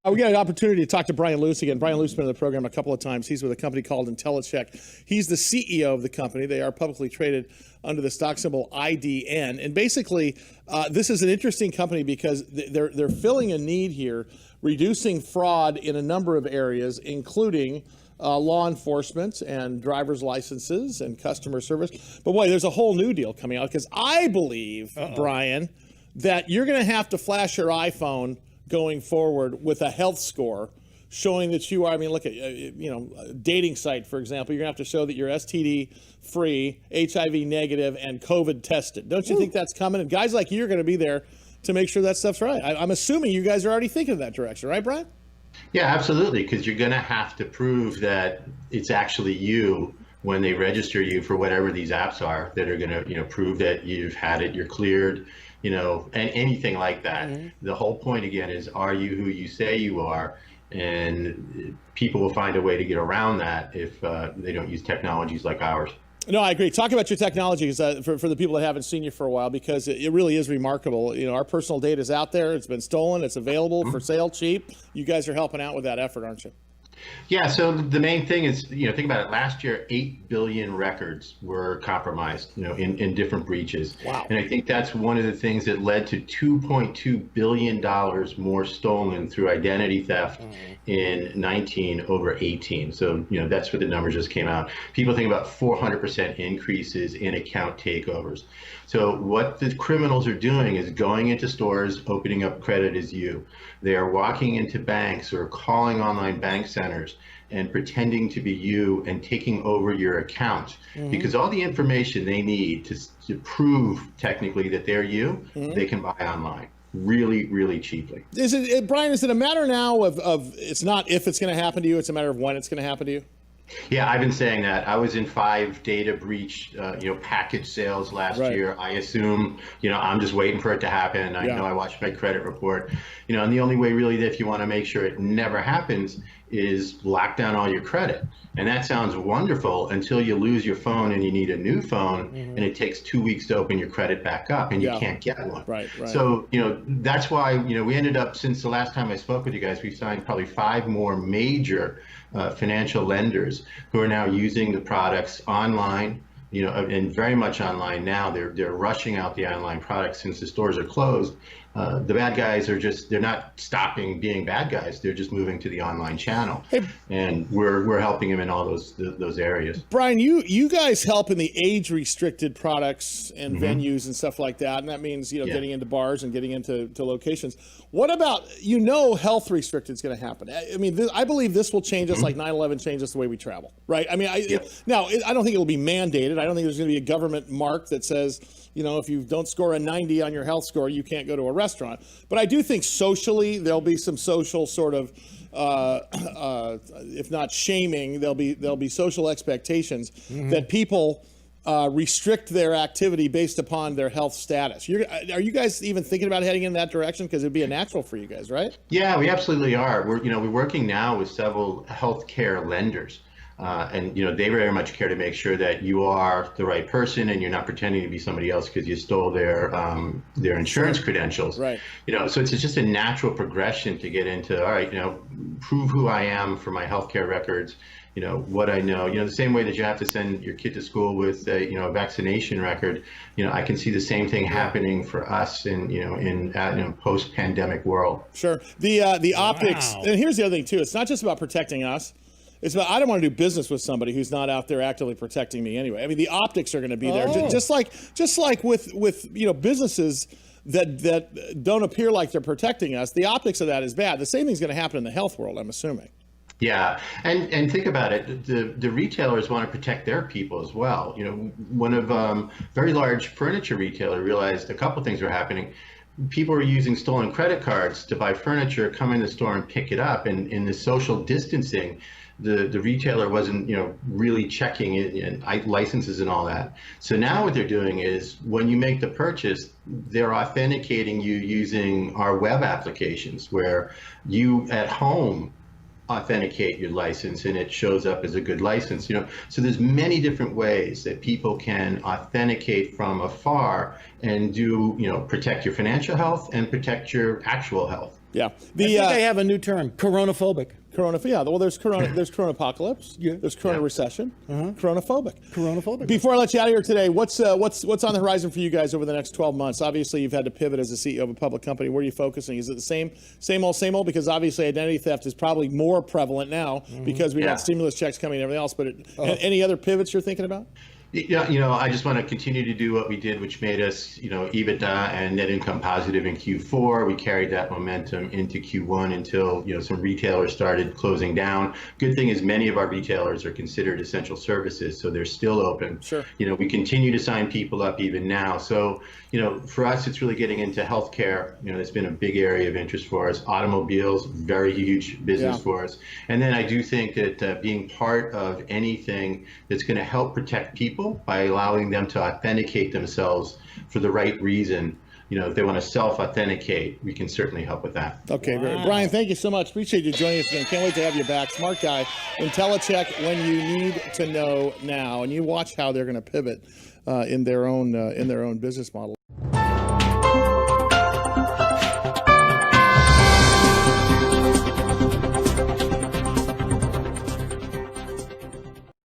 We got an opportunity to talk to Bryan Luce again. Bryan Luce has been on the program a couple of times. He's with a company called Intellicheck. He's the CEO of the company. They are publicly traded under the stock symbol IDN. And basically, this is an interesting company because they're filling a need here, reducing fraud in a number of areas, including law enforcement and driver's licenses and customer service. But boy, there's a whole new deal coming out because I believe, Bryan, that you're going to have to flash your iPhone going forward with a health score showing that you are, I mean, look at, a dating site, for example, you're going to have to show that you're STD free, HIV negative, and COVID tested. Don't you think that's coming? And guys like you are going to be there to make sure that stuff's right. I'm assuming you guys are already thinking in that direction, right, Bryan? Yeah, absolutely, because you're going to have to prove that it's actually you when they register you for whatever these apps are that are going to, prove that you've had it, you're cleared, and anything like that. Mm-hmm. The whole point again is, are you who you say you are? And people will find a way to get around that if they don't use technologies like ours. No, I agree. Talk about your technologies for the people that haven't seen you for a while, because it really is remarkable. Our personal data is out there. It's been stolen. It's available for sale cheap. You guys are helping out with that effort, aren't you? Yeah, so the main thing is, think about it. Last year, 8 billion records were compromised, in different breaches. Wow. And I think that's one of the things that led to $2.2 billion more stolen through identity theft in 19 over 18. So, that's where the numbers just came out. People think about 400% increases in account takeovers. So what the criminals are doing is going into stores, opening up credit as you. They are walking into banks or calling online bank centers and pretending to be you and taking over your account, because all the information they need to prove technically that they're you, they can buy online really, really cheaply. Bryan, is it a matter now of it's not if it's going to happen to you, it's a matter of when it's going to happen to you? Yeah, I've been saying that. I was in 5 data breach, package sales last year. I assume, I'm just waiting for it to happen. I know I watched my credit report, and the only way really that if you want to make sure it never happens is lock down all your credit. And that sounds wonderful until you lose your phone and you need a new phone, and it takes 2 weeks to open your credit back up and you can't get one. Right. So, that's why, we ended up, since the last time I spoke with you guys, we've signed probably 5 more major financial lenders who are now using the products online, and very much online now. They're rushing out the online products since the stores are closed. The bad guys are they're not stopping being bad guys. They're just moving to the online channel. Hey, and we're helping them in all those areas. Bryan, you guys help in the age restricted products and venues and stuff like that. And that means, getting into bars and getting into locations. What about, health restricted is going to happen? I mean, I believe this will change us like 9/11 changed us the way we travel, right? I mean, now I don't think it will be mandated. I don't think there's going to be a government mark that says, if you don't score a 90 on your health score, you can't go to a restaurant. But I do think socially there'll be some social sort of, if not shaming, there'll be social expectations that people restrict their activity based upon their health status. Are you guys even thinking about heading in that direction? Because it'd be a natural for you guys, right? Yeah, we absolutely are. We're working now with several healthcare lenders. And they very much care to make sure that you are the right person and you're not pretending to be somebody else because you stole their insurance credentials. Right. So it's just a natural progression to get into, all right, prove who I am for my healthcare records, what I know. The same way that you have to send your kid to school with a vaccination record. I can see the same thing happening for us in post-pandemic world. Sure. The optics, and here's the other thing too. It's not just about protecting us. It's about, I don't want to do business with somebody who's not out there actively protecting me anyway. I mean, the optics are going to be there, just like with businesses that don't appear like they're protecting us. The optics of that is bad. The same thing's going to happen in the health world, I'm assuming. Yeah, and think about it. The retailers want to protect their people as well. One of very large furniture retailer realized a couple things were happening. People were using stolen credit cards to buy furniture, come in the store and pick it up, and in the social distancing, the retailer wasn't really checking it and licenses and all that. So now what they're doing is when you make the purchase, they're authenticating you using our web applications where you at home authenticate your license and it shows up as a good license. So there's many different ways that people can authenticate from afar and do protect your financial health and protect your actual health. Yeah. I think I have a new term, coronaphobic. Yeah. Well, there's coronapocalypse. Yeah. There's corona recession. Coronaphobic. Coronaphobic. Before I let you out of here today, what's on the horizon for you guys over the next 12 months? Obviously, you've had to pivot as a CEO of a public company. Where are you focusing? Is it the same old? Because obviously, identity theft is probably more prevalent now because we got stimulus checks coming and everything else. But any other pivots you're thinking about? Yeah, I just want to continue to do what we did, which made us, EBITDA and net income positive in Q4. We carried that momentum into Q1 until, some retailers started closing down. Good thing is many of our retailers are considered essential services, so they're still open. Sure. We continue to sign people up even now. So, for us, it's really getting into healthcare. That's been a big area of interest for us. Automobiles, very huge business for us. And then I do think that being part of anything that's going to help protect people by allowing them to authenticate themselves for the right reason. If they want to self-authenticate, we can certainly help with that. Okay, great. Bryan, thank you so much. Appreciate you joining us again. Can't wait to have you back. Smart guy. Intellicheck when you need to know now. And you watch how they're going to pivot in their own business model.